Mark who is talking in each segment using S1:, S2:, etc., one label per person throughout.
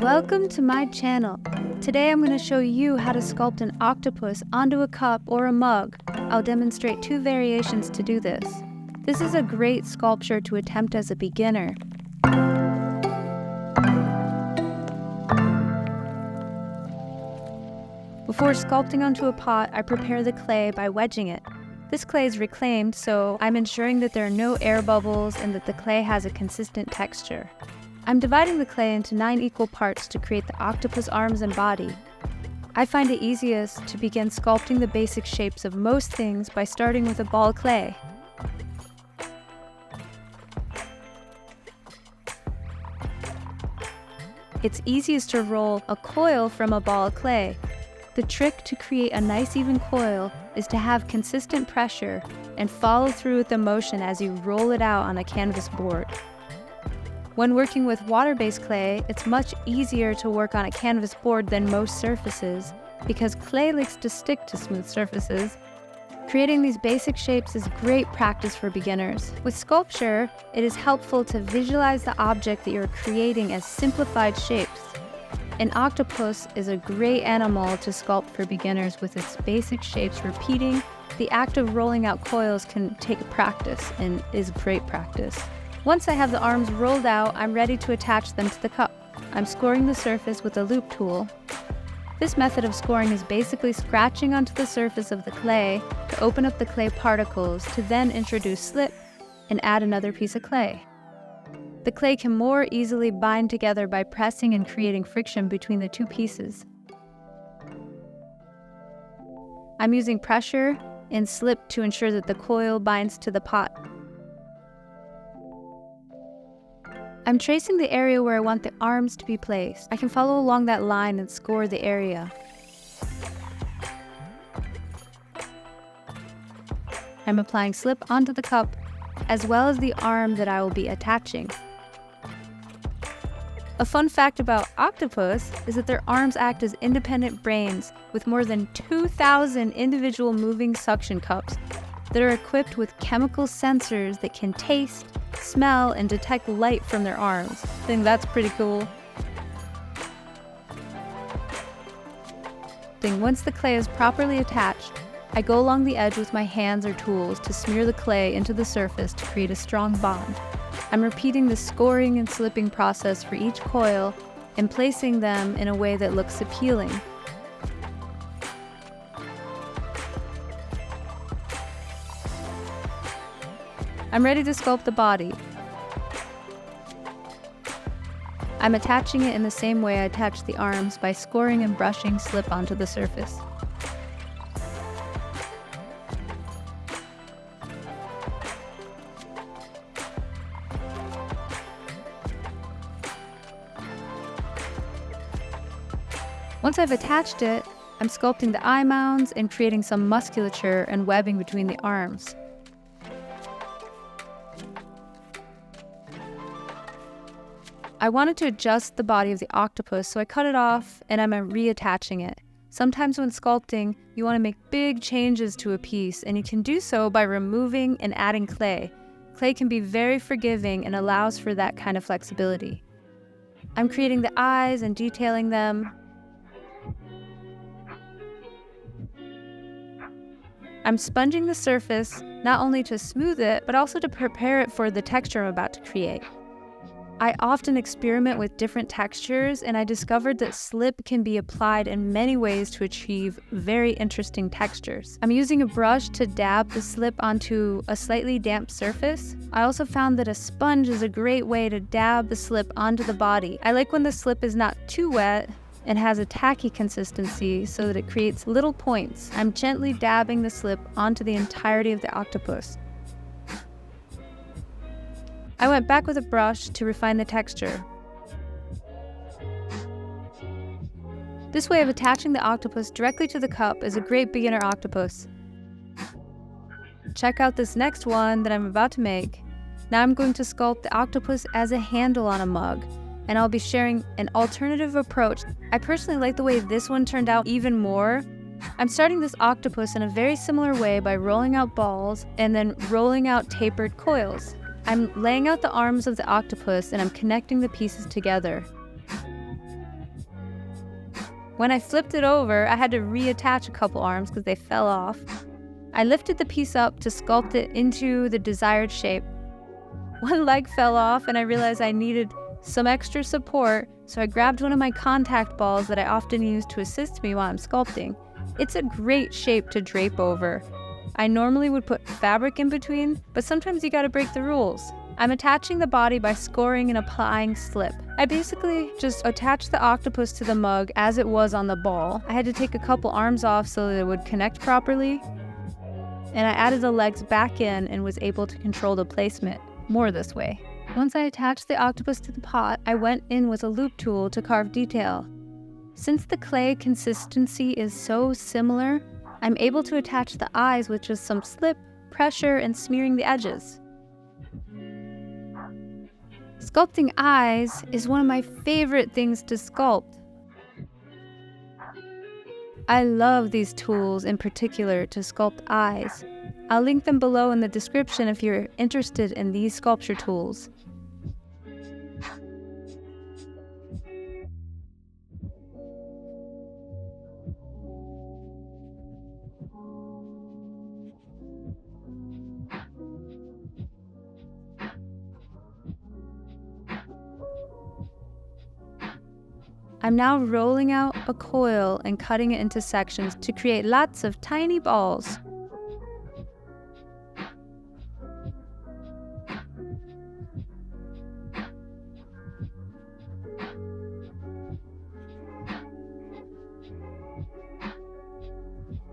S1: Welcome to my channel. Today I'm going to show you how to sculpt an octopus onto a cup or a mug. I'll demonstrate two variations to do this. This is a great sculpture to attempt as a beginner. Before sculpting onto a pot, I prepare the clay by wedging it. This clay is reclaimed, so I'm ensuring that there are no air bubbles and that the clay has a consistent texture. I'm dividing the clay into 9 equal parts to create the octopus arms and body. I find it easiest to begin sculpting the basic shapes of most things by starting with a ball of clay. It's easiest to roll a coil from a ball of clay. The trick to create a nice even coil is to have consistent pressure and follow through with the motion as you roll it out on a canvas board. When working with water-based clay, it's much easier to work on a canvas board than most surfaces because clay likes to stick to smooth surfaces. Creating these basic shapes is great practice for beginners. With sculpture, it is helpful to visualize the object that you're creating as simplified shapes. An octopus is a great animal to sculpt for beginners with its basic shapes repeating. The act of rolling out coils can take practice and is great practice. Once I have the arms rolled out, I'm ready to attach them to the cup. I'm scoring the surface with a loop tool. This method of scoring is basically scratching onto the surface of the clay to open up the clay particles to then introduce slip and add another piece of clay. The clay can more easily bind together by pressing and creating friction between the two pieces. I'm using pressure and slip to ensure that the coil binds to the pot. I'm tracing the area where I want the arms to be placed. I can follow along that line and score the area. I'm applying slip onto the cup, as well as the arm that I will be attaching. A fun fact about octopus is that their arms act as independent brains with more than 2,000 individual moving suction cups that are equipped with chemical sensors that can taste, smell, and detect light from their arms. I think that's pretty cool. Once the clay is properly attached, I go along the edge with my hands or tools to smear the clay into the surface to create a strong bond. I'm repeating the scoring and slipping process for each coil and placing them in a way that looks appealing. I'm ready to sculpt the body. I'm attaching it in the same way I attach the arms by scoring and brushing slip onto the surface. Once I've attached it, I'm sculpting the eye mounds and creating some musculature and webbing between the arms. I wanted to adjust the body of the octopus, so I cut it off and I'm reattaching it. Sometimes when sculpting, you want to make big changes to a piece, and you can do so by removing and adding clay. Clay can be very forgiving and allows for that kind of flexibility. I'm creating the eyes and detailing them. I'm sponging the surface, not only to smooth it, but also to prepare it for the texture I'm about to create. I often experiment with different textures, and I discovered that slip can be applied in many ways to achieve very interesting textures. I'm using a brush to dab the slip onto a slightly damp surface. I also found that a sponge is a great way to dab the slip onto the body. I like when the slip is not too wet and has a tacky consistency so that it creates little points. I'm gently dabbing the slip onto the entirety of the octopus. I went back with a brush to refine the texture. This way of attaching the octopus directly to the cup is a great beginner octopus. Check out this next one that I'm about to make. Now I'm going to sculpt the octopus as a handle on a mug, and I'll be sharing an alternative approach. I personally like the way this one turned out even more. I'm starting this octopus in a very similar way by rolling out balls and then rolling out tapered coils. I'm laying out the arms of the octopus and I'm connecting the pieces together. When I flipped it over, I had to reattach a couple arms because they fell off. I lifted the piece up to sculpt it into the desired shape. One leg fell off and I realized I needed some extra support, so I grabbed one of my contact balls that I often use to assist me while I'm sculpting. It's a great shape to drape over. I normally would put fabric in between, but sometimes you gotta break the rules. I'm attaching the body by scoring and applying slip. I basically just attached the octopus to the mug as it was on the ball. I had to take a couple arms off so that it would connect properly, and I added the legs back in and was able to control the placement more this way. Once I attached the octopus to the pot, I went in with a loop tool to carve detail. Since the clay consistency is so similar, I'm able to attach the eyes with just some slip, pressure, and smearing the edges. Sculpting eyes is one of my favorite things to sculpt. I love these tools in particular to sculpt eyes. I'll link them below in the description if you're interested in these sculpture tools. I'm now rolling out a coil and cutting it into sections to create lots of tiny balls.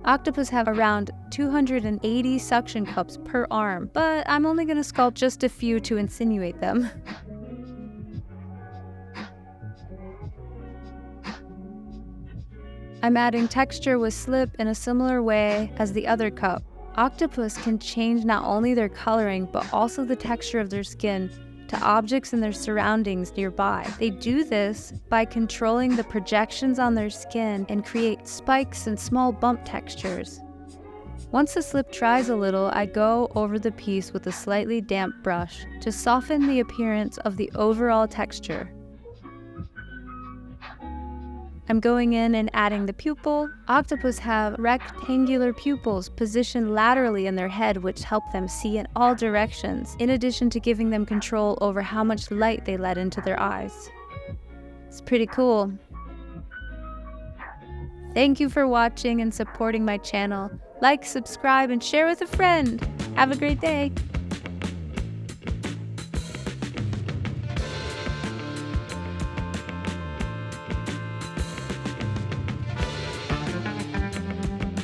S1: Octopus have around 280 suction cups per arm, but I'm only going to sculpt just a few to insinuate them. I'm adding texture with slip in a similar way as the other cup. Octopus can change not only their coloring, but also the texture of their skin to objects and their surroundings nearby. They do this by controlling the projections on their skin and create spikes and small bump textures. Once the slip dries a little, I go over the piece with a slightly damp brush to soften the appearance of the overall texture. I'm going in and adding the pupil. Octopus have rectangular pupils positioned laterally in their head, which help them see in all directions, in addition to giving them control over how much light they let into their eyes. It's pretty cool. Thank you for watching and supporting my channel. Like, subscribe, and share with a friend. Have a great day.